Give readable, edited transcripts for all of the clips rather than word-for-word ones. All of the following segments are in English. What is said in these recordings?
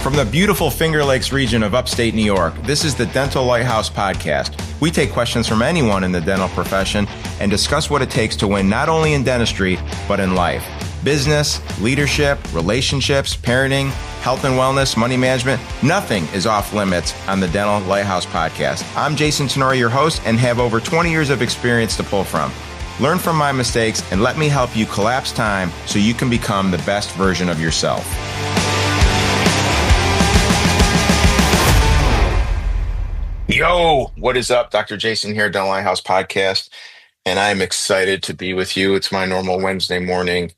From the beautiful Finger Lakes region of upstate New York, this is the Dental Lighthouse Podcast. We take questions from anyone in the dental profession and discuss what it takes to win not only in dentistry, but in life. Business, leadership, relationships, parenting, health and wellness, money management, nothing is off limits on the Dental Lighthouse Podcast. I'm Jason Tenori, your host, and have over 20 years of experience to pull from. Learn from my mistakes and let me help you collapse time so you can become the best version of yourself. Yo, what is up? Dr. Jason here, Dental Lighthouse Podcast, and I'm excited to be with you. It's my normal Wednesday morning.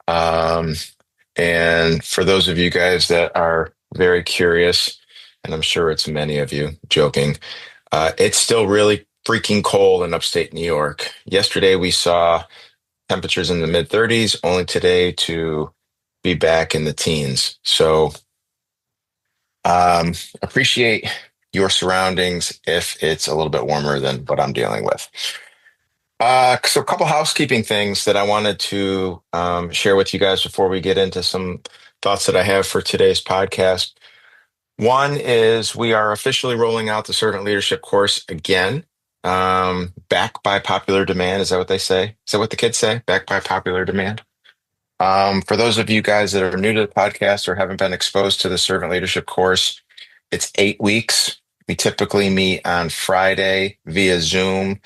And for those of you guys that are very curious, and I'm sure it's many of you joking, it's still really freaking cold in upstate New York. Yesterday we saw temperatures in the mid 30s, only today to be back in the teens. So appreciate your surroundings if it's a little bit warmer than what I'm dealing with. So a couple housekeeping things that I wanted to share with you guys before we get into some thoughts that I have for today's podcast. One is we are officially rolling out the servant leadership course again, back by popular demand. Is that what they say? Is that what the kids say? Back by popular demand. For those of you guys that are new to the podcast or haven't been exposed to the servant leadership course, it's 8 weeks. We typically meet on Friday via Zoom.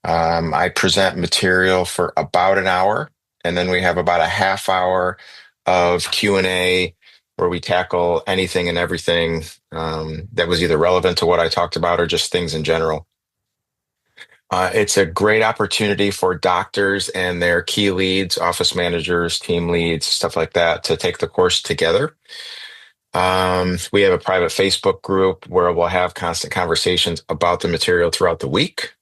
I present material for about an hour, and then we have about a half hour of Q&A where we tackle anything and everything that was either relevant to what I talked about or just things in general. It's a great opportunity for doctors and their key leads, office managers, team leads, stuff like that, to take the course together. We have a private Facebook group where we'll have constant conversations about the material throughout the week.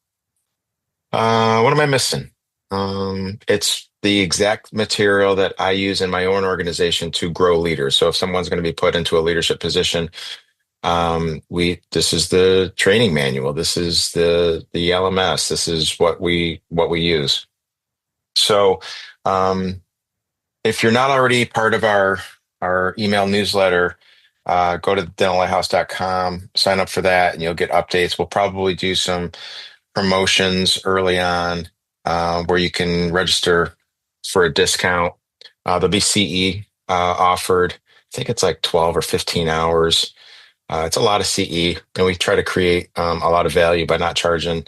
What am I missing? It's the exact material that I use in my own organization to grow leaders. So if someone's going to be put into a leadership position, this is the training manual. This is the LMS. This is what we use. So, if you're not already part of our email newsletter, go to dentallighthouse.com, sign up for that, and you'll get updates. We'll probably do some promotions early on where you can register for a discount. There'll be CE offered. I think it's like 12 or 15 hours. It's a lot of CE, and we try to create a lot of value by not charging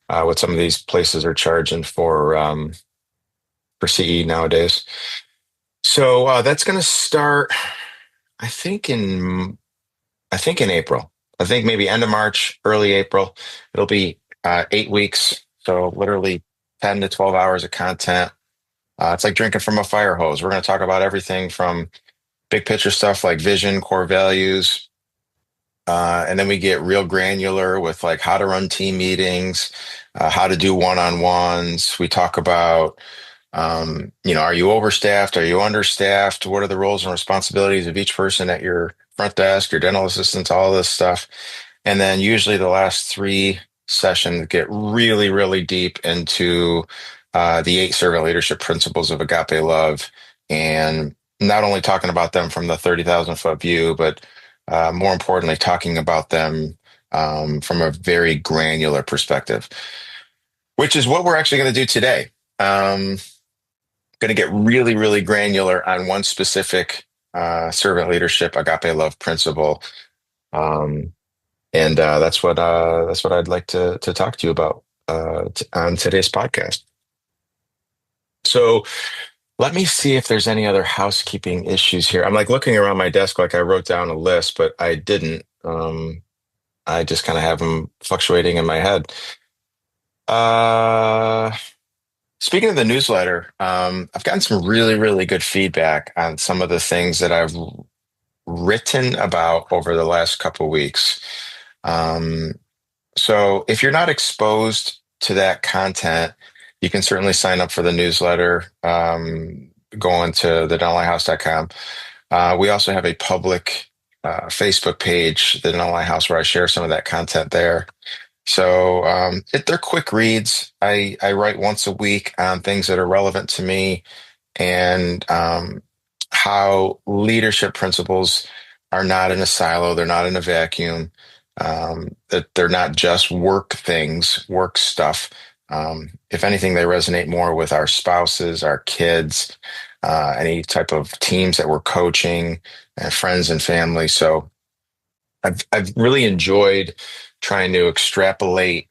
what some of these places are charging for CE nowadays. So that's going to start, I think in April. I think maybe end of March, early April. It'll be 8 weeks, so literally 10 to 12 hours of content. It's like drinking from a fire hose. We're going to talk about everything from big picture stuff like vision, core values, and then we get real granular with like how to run team meetings, how to do one-on-ones. We talk about are you overstaffed? Are you understaffed? What are the roles and responsibilities of each person at your front desk, your dental assistants, all this stuff. And then usually the last 3 sessions get really, really deep into the 8 servant leadership principles of agape love. And not only talking about them from the 30,000 foot view, but more importantly, talking about them from a very granular perspective, which is what we're actually going to do today. Going to get really, really granular on one specific servant leadership agape love principle, and that's what I'd like to talk to you about on today's podcast. So let me see if there's any other housekeeping issues here. I'm like looking around my desk like I wrote down a list, but I didn't. I just kind of have them fluctuating in my head. Speaking of the newsletter, I've gotten some really, really good feedback on some of the things that I've written about over the last couple of weeks. So if you're not exposed to that content, you can certainly sign up for the newsletter, going to thedentallighthouse.com. We also have a public Facebook page, the Dental Lighthouse, where I share some of that content there. So they're quick reads. I write once a week on things that are relevant to me and how leadership principles are not in a silo, they're not in a vacuum, that they're not just work things, work stuff. If anything, they resonate more with our spouses, our kids, any type of teams that we're coaching, and friends and family. So I've really enjoyed trying to extrapolate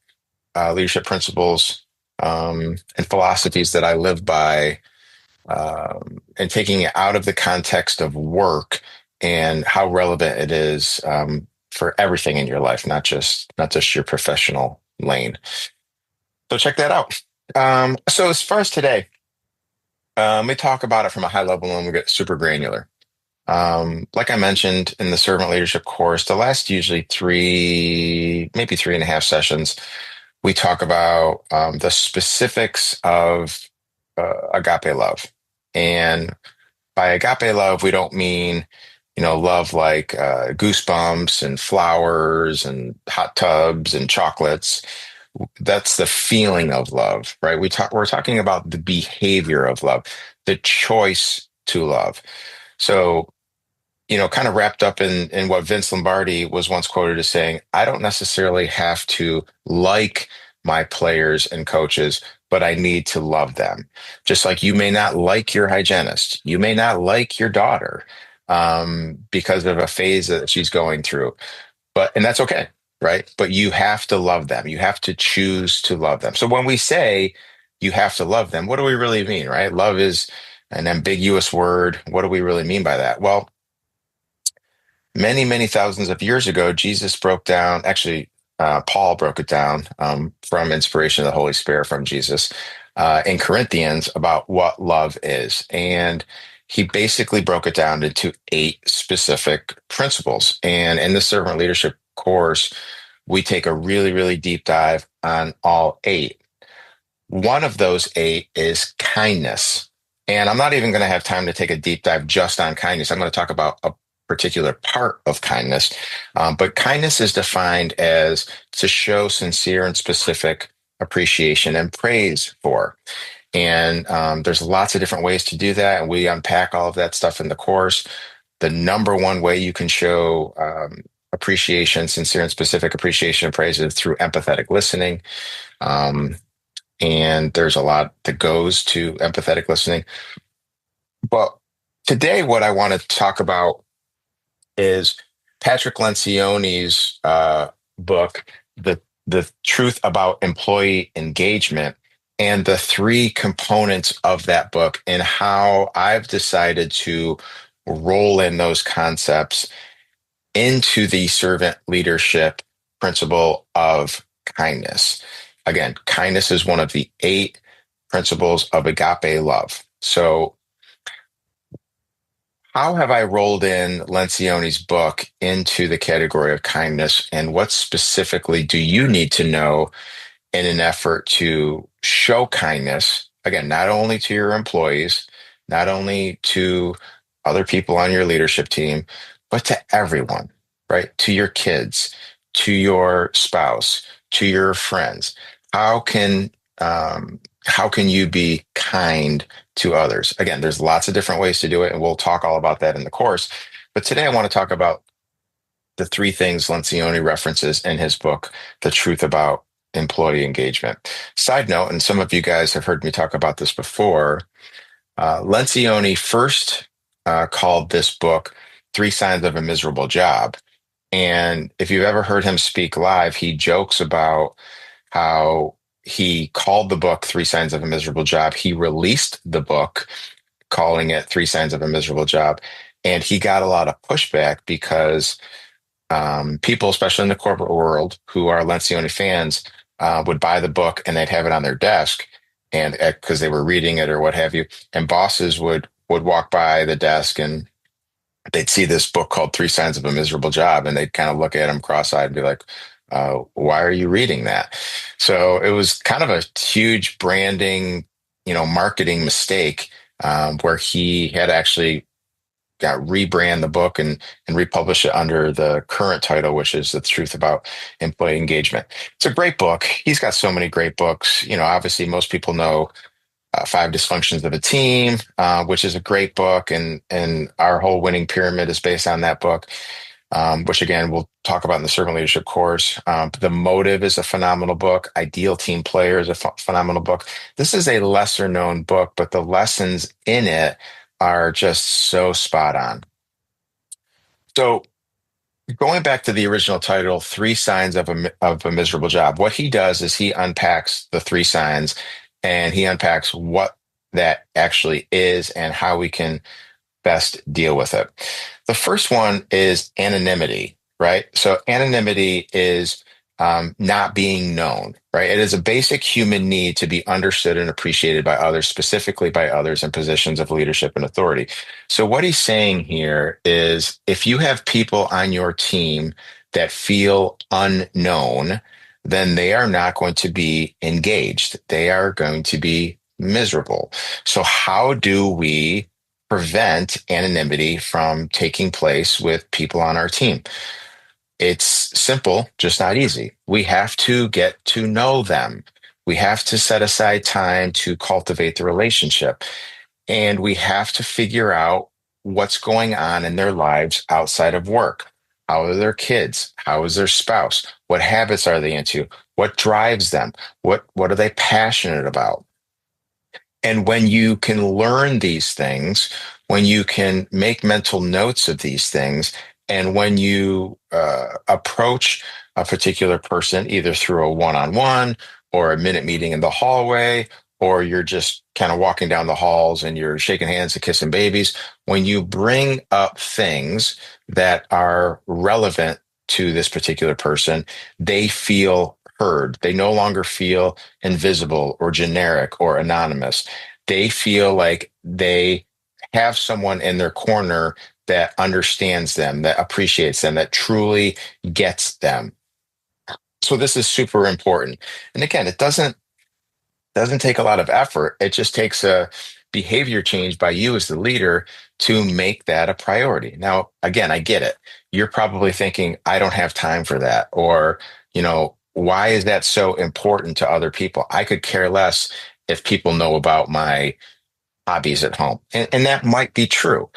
leadership principles and philosophies that I live by, and taking it out of the context of work and how relevant it is for everything in your life, not just your professional lane. So check that out. So as far as today, we talk about it from a high level and we get super granular. Like I mentioned in the servant leadership course, the last usually three, maybe 3.5 sessions, we talk about the specifics of agape love. And by agape love, we don't mean, love like goosebumps and flowers and hot tubs and chocolates. That's the feeling of love, right? We're talking about the behavior of love, the choice to love. So, kind of wrapped up in what Vince Lombardi was once quoted as saying, I don't necessarily have to like my players and coaches, but I need to love them. Just like you may not like your hygienist, you may not like your daughter because of a phase that she's going through, and that's okay, right? But you have to love them. You have to choose to love them. So when we say you have to love them, what do we really mean, right? Love is an ambiguous word. What do we really mean by that? Well, many, many thousands of years ago, Jesus broke down, actually, Paul broke it down from inspiration of the Holy Spirit from Jesus in Corinthians about what love is. And he basically broke it down into 8 specific principles. And in the servant leadership course, we take a really, really deep dive on all 8. One of those 8 is kindness. And I'm not even going to have time to take a deep dive just on kindness. I'm going to talk about a particular part of kindness. But kindness is defined as to show sincere and specific appreciation and praise for. And there's lots of different ways to do that. And we unpack all of that stuff in the course. The number one way you can show appreciation, sincere and specific appreciation and praise is through empathetic listening. And there's a lot that goes to empathetic listening. But today, what I want to talk about is Patrick Lencioni's book, the Truth About Employee Engagement, and the 3 components of that book, and how I've decided to roll in those concepts into the servant leadership principle of kindness. Again, kindness is one of the 8 principles of agape love. So, how have I rolled in Lencioni's book into the category of kindness, and what specifically do you need to know in an effort to show kindness? Again, not only to your employees, not only to other people on your leadership team, but to everyone, right? To your kids, to your spouse, to your friends. How can how can you be kind to others? Again, there's lots of different ways to do it, and we'll talk all about that in the course. But today I want to talk about the 3 things Lencioni references in his book, The Truth About Employee Engagement. Side note, and some of you guys have heard me talk about this before, Lencioni first called this book 3 Signs of a Miserable Job. And if you've ever heard him speak live, he jokes about how he called the book 3 Signs of a Miserable Job. He released the book calling it 3 Signs of a Miserable Job. And he got a lot of pushback because people, especially in the corporate world, who are Lencioni fans, would buy the book and they'd have it on their desk, and because they were reading it or what have you, and bosses would walk by the desk and they'd see this book called 3 Signs of a Miserable Job, and they'd kind of look at him cross-eyed and be like, why are you reading that? So it was kind of a huge branding, marketing mistake, where he had actually got rebrand the book and republish it under the current title, which is The Truth About Employee Engagement. It's a great book. He's got so many great books. Obviously most people know Five Dysfunctions of a Team, which is a great book, and our whole winning pyramid is based on that book, which again we'll talk about in the servant leadership course. The Motive is a phenomenal book. Ideal Team Player is a phenomenal book. This is a lesser known book, but the lessons in it are just so spot on. So going back to the original title, Three Signs of a Miserable Job, what he does is he unpacks the three signs and he unpacks what that actually is and how we can best deal with it. The first one is anonymity, right? So anonymity is not being known, right? It is a basic human need to be understood and appreciated by others, specifically by others in positions of leadership and authority. So what he's saying here is if you have people on your team that feel unknown, then they are not going to be engaged. They are going to be miserable. So how do we prevent anonymity from taking place with people on our team? It's simple, just not easy. We have to get to know them. We have to set aside time to cultivate the relationship. And we have to figure out what's going on in their lives outside of work. How are their kids? How is their spouse? What habits are they into? What drives them? What are they passionate about? And when you can learn these things, when you can make mental notes of these things, and when you approach a particular person, either through a one on one or a minute meeting in the hallway, or you're just kind of walking down the halls and you're shaking hands and kissing babies, when you bring up things that are relevant to this particular person, they feel heard. They no longer feel invisible or generic or anonymous. They feel like they have someone in their corner that understands them, that appreciates them, that truly gets them. So this is super important. And again, it doesn't take a lot of effort. It just takes a behavior change by you as the leader to make that a priority. Now, again, I get it. You're probably thinking, I don't have time for that. Or, why is that so important to other people? I could care less if people know about my hobbies at home. And that might be true,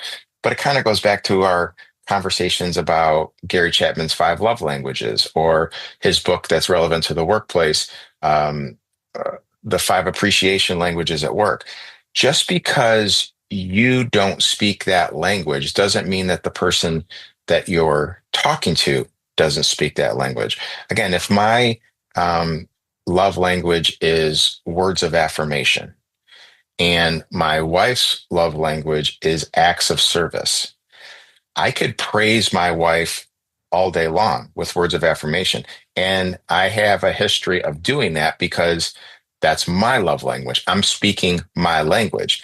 but it kind of goes back to our conversations about Gary Chapman's Five Love Languages or his book that's relevant to the workplace, uh, The Five Appreciation Languages at Work. Just because you don't speak that language doesn't mean that the person that you're talking to doesn't speak that language. Again, if my love language is words of affirmation, and my wife's love language is acts of service. I could praise my wife all day long with words of affirmation. And I have a history of doing that because that's my love language. I'm speaking my language.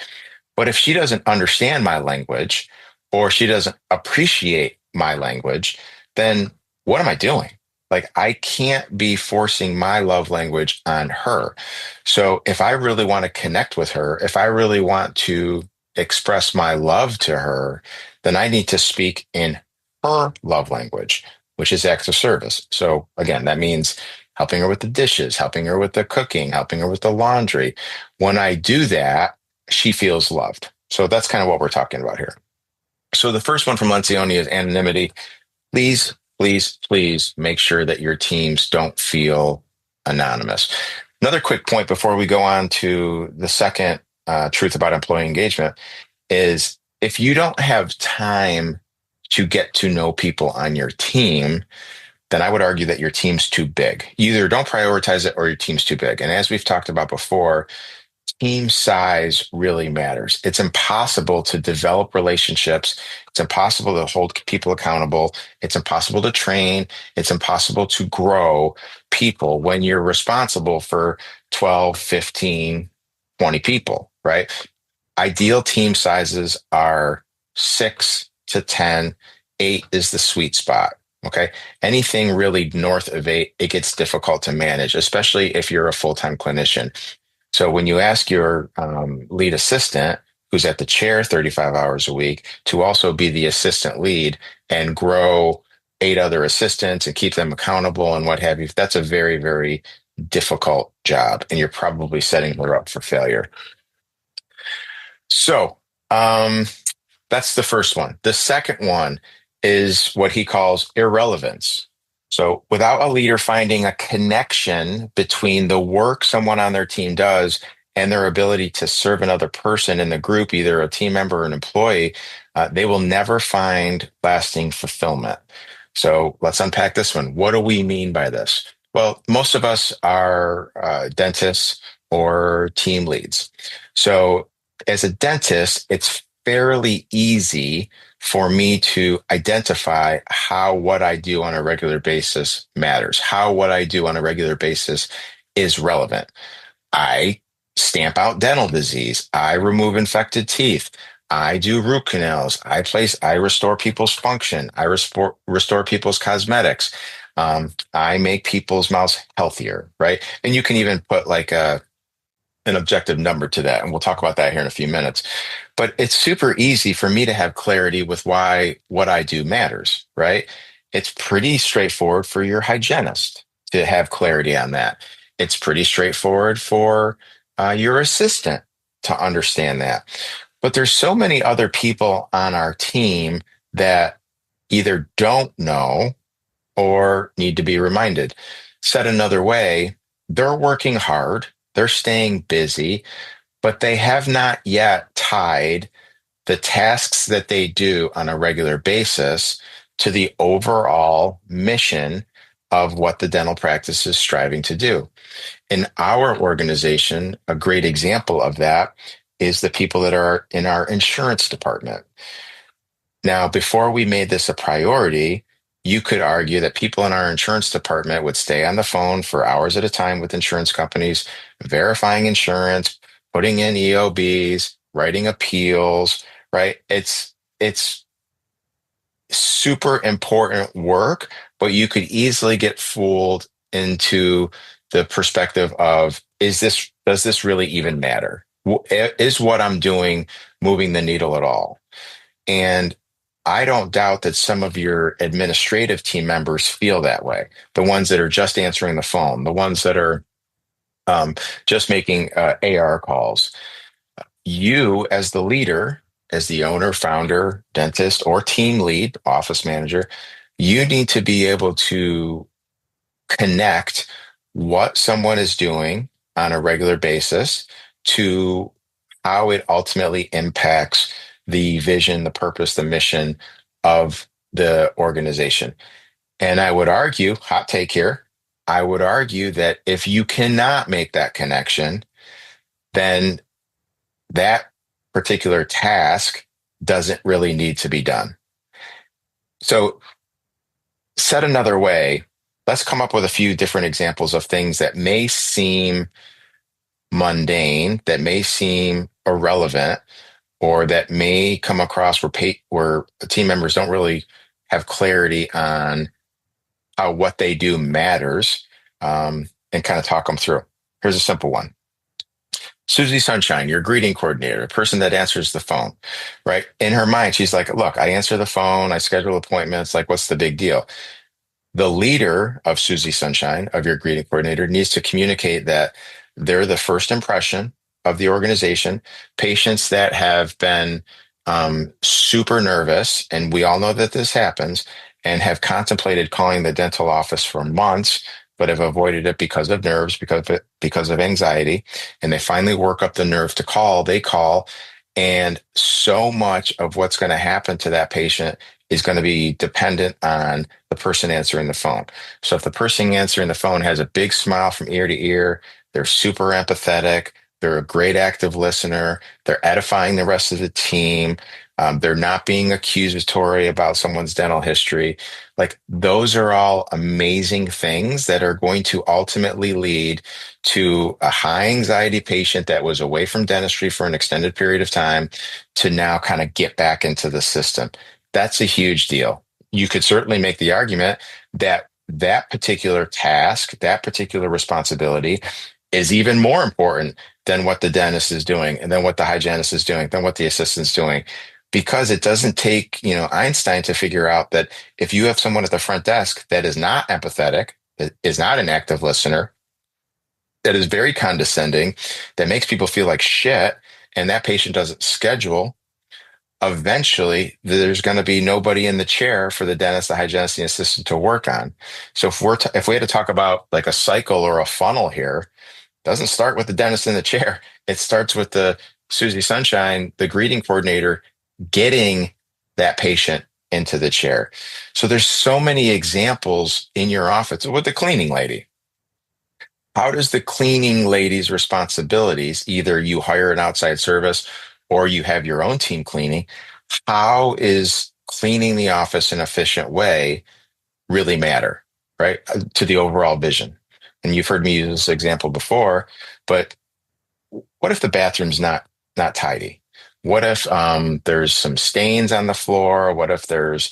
But if she doesn't understand my language or she doesn't appreciate my language, then what am I doing? Like, I can't be forcing my love language on her. So, if I really want to connect with her, if I really want to express my love to her, then I need to speak in her love language, which is acts of service. So, again, that means helping her with the dishes, helping her with the cooking, helping her with the laundry. When I do that, she feels loved. So that's kind of what we're talking about here. So the first one from Lencioni is anonymity. Please, please, please make sure that your teams don't feel anonymous. Another quick point before we go on to the second truth about employee engagement is if you don't have time to get to know people on your team, then I would argue that your team's too big. You either don't prioritize it or your team's too big. And as we've talked about before, team size really matters. It's impossible to develop relationships. It's impossible to hold people accountable. It's impossible to train. It's impossible to grow people when you're responsible for 12, 15, 20 people, right? Ideal team sizes are 6 to 10. 8 is the sweet spot. Okay. Anything really north of 8, it gets difficult to manage, especially if you're a full-time clinician. So when you ask your lead assistant, who's at the chair 35 hours a week, to also be the assistant lead and grow 8 other assistants and keep them accountable and what have you, that's a very, very difficult job. And you're probably setting her up for failure. So, um, that's the first one. The second one is what he calls irrelevance. So, without a leader finding a connection between the work someone on their team does and their ability to serve another person in the group, either a team member or an employee, they will never find lasting fulfillment. So, let's unpack this one. What do we mean by this? Well, most of us are dentists or team leads. So, as a dentist, it's fairly easy for me to identify how what I do on a regular basis matters, how what I do on a regular basis is relevant. I stamp out dental disease. I remove infected teeth. I do root canals. I restore people's function. Restore people's cosmetics. I make people's mouths healthier, right? And you can even put like an objective number to that. And we'll talk about that here in a few minutes. But it's super easy for me to have clarity with why what I do matters, right? It's pretty straightforward for your hygienist to have clarity on that. It's pretty straightforward for your assistant to understand that. But there's so many other people on our team that either don't know or need to be reminded. Said another way, they're working hard, they're staying busy, but they have not yet tied the tasks that they do on a regular basis to the overall mission of what the dental practice is striving to do. In our organization, a great example of that is the people that are in our insurance department. Now, before we made this a priority, you could argue that people in our insurance department would stay on the phone for hours at a time with insurance companies, verifying insurance, putting in EOBs, writing appeals, right? It's super important work, but you could easily get fooled into the perspective of, does this really even matter? Is what I'm doing moving the needle at all? And I don't doubt that some of your administrative team members feel that way. The ones that are just answering the phone, the ones that are just making AR calls. You, as the leader, as the owner, founder, dentist, or team lead, office manager, you need to be able to connect what someone is doing on a regular basis to how it ultimately impacts the vision, the purpose, the mission of the organization. And I would argue, hot take here, I would argue that if you cannot make that connection, then that particular task doesn't really need to be done. So, said another way, let's come up with a few different examples of things that may seem mundane, that may seem irrelevant, or that may come across where team members don't really have clarity on how what they do matters, and kind of talk them through. Here's a simple one. Susie Sunshine, your greeting coordinator, a person that answers the phone, right? In her mind, she's like, look, I answer the phone, I schedule appointments, like, what's the big deal? The leader of Susie Sunshine, of your greeting coordinator, needs to communicate that they're the first impression of the organization. Patients that have been super nervous, and we all know that this happens, and have contemplated calling the dental office for months, but have avoided it because of nerves, because of anxiety, and they finally work up the nerve to call. They call, and so much of what's going to happen to that patient is going to be dependent on the person answering the phone. So if the person answering the phone has a big smile from ear to ear, they're super empathetic, they're a great active listener, they're edifying the rest of the team, they're not being accusatory about someone's dental history. Like, those are all amazing things that are going to ultimately lead to a high anxiety patient that was away from dentistry for an extended period of time to now kind of get back into the system. That's a huge deal. You could certainly make the argument that that particular task, that particular responsibility is even more important than what the dentist is doing, and then what the hygienist is doing, than what the assistant's doing. Because it doesn't take, Einstein to figure out that if you have someone at the front desk that is not empathetic, that is not an active listener, that is very condescending, that makes people feel like shit, and that patient doesn't schedule, eventually there's going to be nobody in the chair for the dentist, the hygienist, and the assistant to work on. So if we had to talk about like a cycle or a funnel here, it doesn't start with the dentist in the chair. It starts with the Susie Sunshine, the greeting coordinator, getting that patient into the chair. So there's so many examples in your office with the cleaning lady. How does the cleaning lady's responsibilities, either you hire an outside service or you have your own team cleaning, how is cleaning the office in an efficient way really matter, right? To the overall vision. And you've heard me use this example before, but what if the bathroom's not tidy? What if there's some stains on the floor? What if there's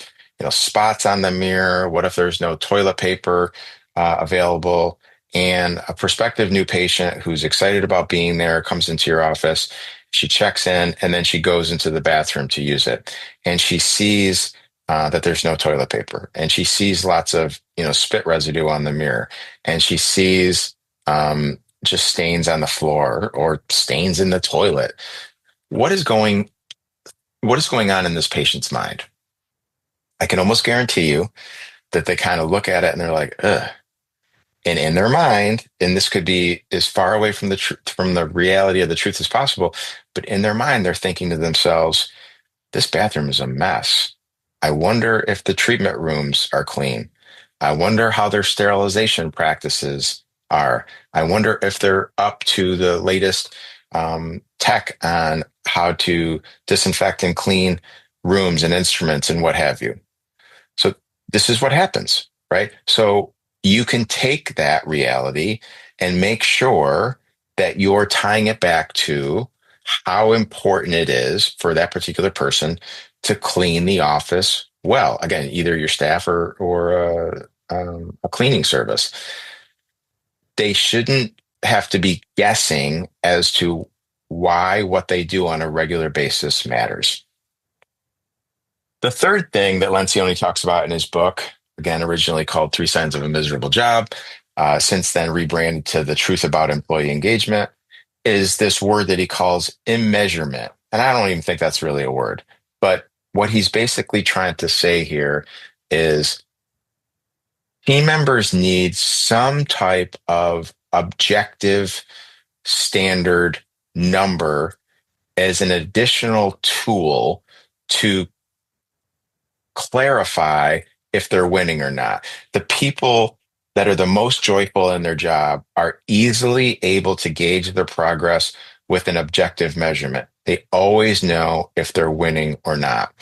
spots on the mirror? What if there's no toilet paper available? And a prospective new patient who's excited about being there comes into your office. She checks in and then she goes into the bathroom to use it, and she sees that there's no toilet paper, and she sees lots of spit residue on the mirror, and she sees just stains on the floor or stains in the toilet. What is going what is going on in this patient's mind? I can almost guarantee you that they kind of look at it and they're like, ugh. And in their mind, and this could be as far away from the from the reality of the truth as possible, but in their mind, they're thinking to themselves, this bathroom is a mess. I wonder if the treatment rooms are clean. I wonder how their sterilization practices are. I wonder if they're up to the latest tech on how to disinfect and clean rooms and instruments and what have you. So this is what happens, right? So you can take that reality and make sure that you're tying it back to how important it is for that particular person to clean the office well. Again, either your staff or a cleaning service. They shouldn't have to be guessing as to why what they do on a regular basis matters. The third thing that Lencioni talks about in his book, again, originally called Three Signs of a Miserable Job, since then rebranded to The Truth About Employee Engagement, is this word that he calls immeasurement. And I don't even think that's really a word. But what he's basically trying to say here is team members need some type of objective standard number as an additional tool to clarify if they're winning or not. The people that are the most joyful in their job are easily able to gauge their progress with an objective measurement. They always know if they're winning or not.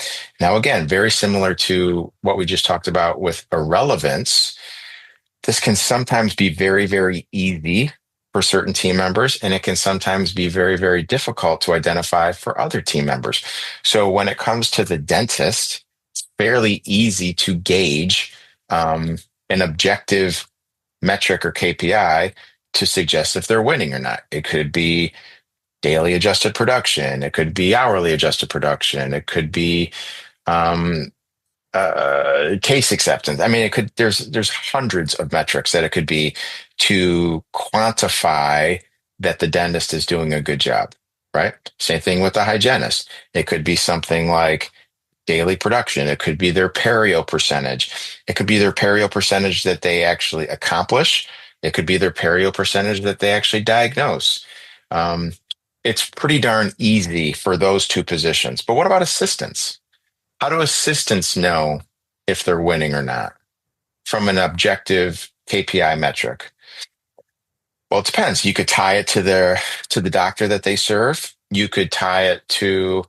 Now, again, very similar to what we just talked about with irrelevance, this can sometimes be very, very easy for certain team members, and it can sometimes be very, very difficult to identify for other team members. So when it comes to the dentist, fairly easy to gauge an objective metric or KPI to suggest if they're winning or not. It could be daily adjusted production. It could be hourly adjusted production. It could be um, case acceptance. I mean, it could. There's hundreds of metrics that it could be to quantify that the dentist is doing a good job. Right. Same thing with the hygienist. It could be something like daily production. It could be their perio percentage. It could be their perio percentage that they actually accomplish. It could be their perio percentage that they actually diagnose. Um, it's pretty darn easy for those two positions. But what about assistants? How do assistants know if they're winning or not from an objective KPI metric? Well, it depends. You could tie it to the doctor that they serve. You could tie it to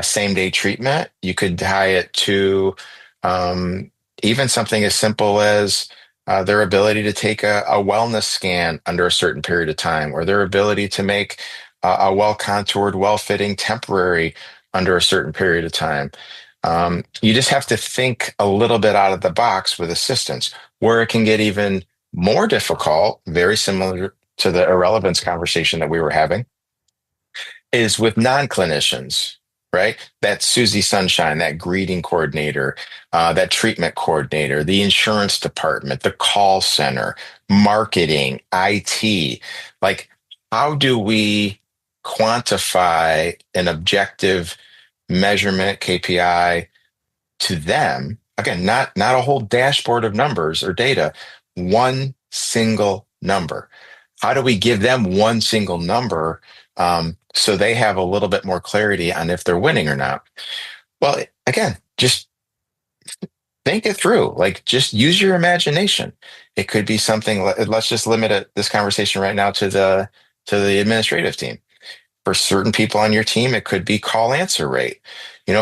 same day treatment. You could tie it to um, even something as simple as their ability to take a wellness scan under a certain period of time, or their ability to make a well contoured, well fitting temporary under a certain period of time. You just have to think a little bit out of the box with assistance. Where it can get even more difficult, very similar to the irrelevance conversation that we were having, is with non-clinicians, right? That Susie Sunshine, that greeting coordinator, that treatment coordinator, the insurance department, the call center, marketing, IT. Like, how do we quantify an objective measurement KPI to them, again, not a whole dashboard of numbers or data, one single number. How do we give them one single number so they have a little bit more clarity on if they're winning or not? Well, again, just think it through. Like, just use your imagination. It could be something. Let's just limit this conversation right now to the administrative team. For certain people on your team, it could be call answer rate.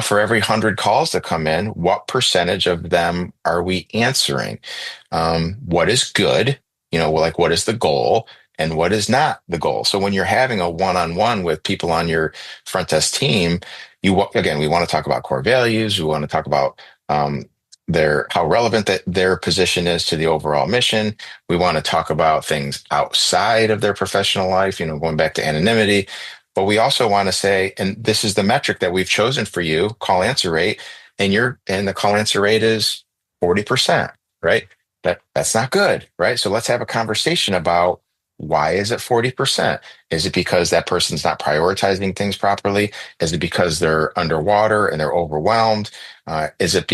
For every 100 calls that come in, what percentage of them are we answering? What is good? Like, what is the goal and what is not the goal? So when you're having a one-on-one with people on your front desk team, again, we want to talk about core values. We want to talk about how relevant that their position is to the overall mission. We want to talk about things outside of their professional life, going back to anonymity. But we also want to say, and this is the metric that we've chosen for you, call answer rate, and the call answer rate is 40%, right? That's not good, right? So let's have a conversation about, why is it 40%? Is it because that person's not prioritizing things properly? Is it because they're underwater and they're overwhelmed? Is it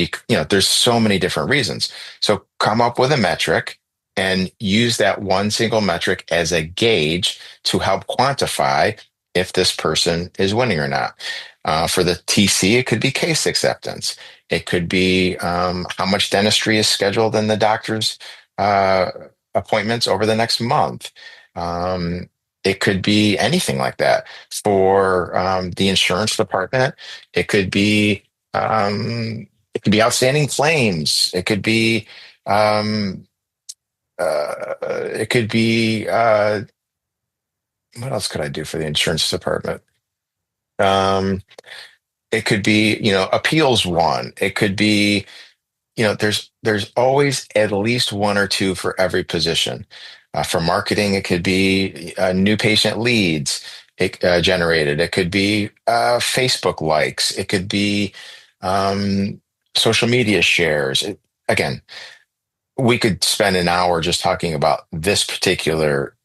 there's so many different reasons. So come up with a metric and use that one single metric as a gauge to help quantify if this person is winning or not. For the TC, it could be case acceptance. It could be how much dentistry is scheduled in the doctor's appointments over the next month. It could be anything like that. For the insurance department, it could be outstanding claims. It could be what else could I do for the insurance department? Um, it could be, appeals one. It could be, there's always at least one or two for every position. For marketing, it could be new patient leads generated. It could be Facebook likes. It could be social media shares. Again, we could spend an hour just talking about this particular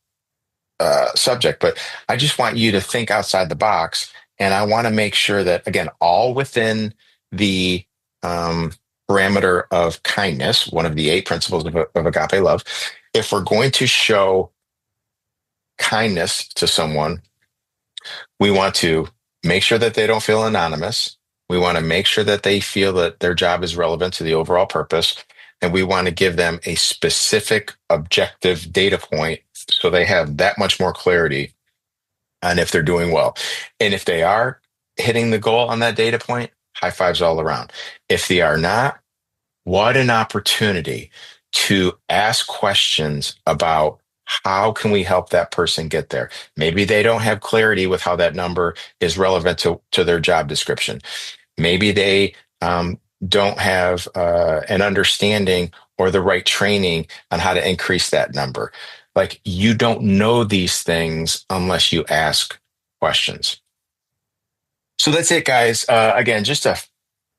subject, but I just want you to think outside the box. And I want to make sure that, again, all within the um, parameter of kindness, one of the eight principles of agape love. If we're going to show kindness to someone, we want to make sure that they don't feel anonymous. We want to make sure that they feel that their job is relevant to the overall purpose. And we want to give them a specific objective data point so they have that much more clarity on if they're doing well. And if they are hitting the goal on that data point, high fives all around. If they are not, what an opportunity to ask questions about, how can we help that person get there? Maybe they don't have clarity with how that number is relevant to their job description. Maybe they don't have an understanding or the right training on how to increase that number. Like, you don't know these things unless you ask questions. So that's it, guys. Again, just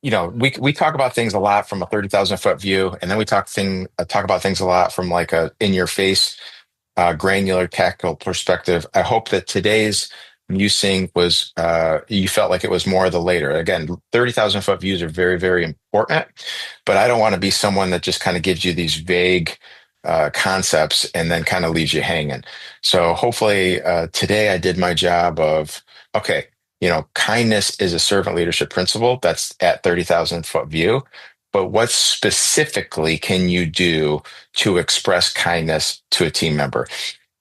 we talk about things a lot from a 30,000 foot view, and then we talk about things a lot from like a in your face, granular tactical perspective. I hope that today's musing was you felt like it was more of the later. Again, 30,000 foot views are very, very important, but I don't want to be someone that just kind of gives you these vague concepts and then kind of leaves you hanging. So hopefully today I did my job of, okay, kindness is a servant leadership principle that's at 30,000 foot view. But what specifically can you do to express kindness to a team member?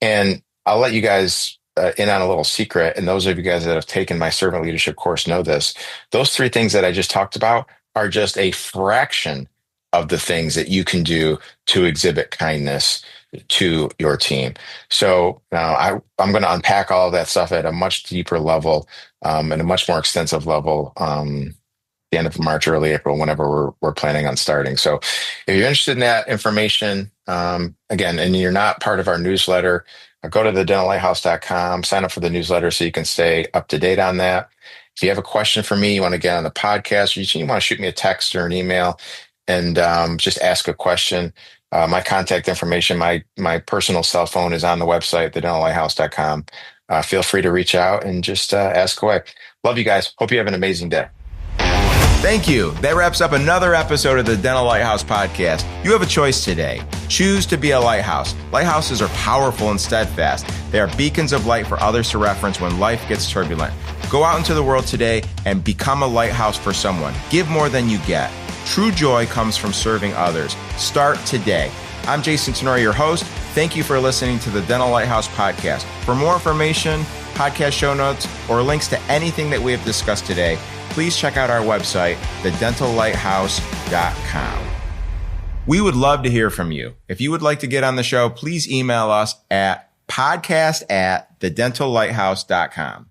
And I'll let you guys in on a little secret. And those of you guys that have taken my servant leadership course know this. Those three things that I just talked about are just a fraction of the things that you can do to exhibit kindness to your team. So now I'm going to unpack all of that stuff at a much deeper level and a much more extensive level. The end of March, early April, whenever we're planning on starting. So if you're interested in that information, again, and you're not part of our newsletter, go to thedentallighthouse.com, sign up for the newsletter so you can stay up to date on that. If you have a question for me, you want to get on the podcast, or you want to shoot me a text or an email and just ask a question. My contact information, my personal cell phone is on the website, thedentallighthouse.com. feel free to reach out and just ask away. Love you guys. Hope you have an amazing day. Thank you. That wraps up another episode of the Dental Lighthouse podcast. You have a choice today. Choose to be a lighthouse. Lighthouses are powerful and steadfast. They are beacons of light for others to reference when life gets turbulent. Go out into the world today and become a lighthouse for someone. Give more than you get. True joy comes from serving others. Start today. I'm Jason Tenori, your host. Thank you for listening to the Dental Lighthouse podcast. For more information, podcast show notes, or links to anything that we have discussed today, please check out our website, thedentallighthouse.com. We would love to hear from you. If you would like to get on the show, please email us at podcast@thedentallighthouse.com.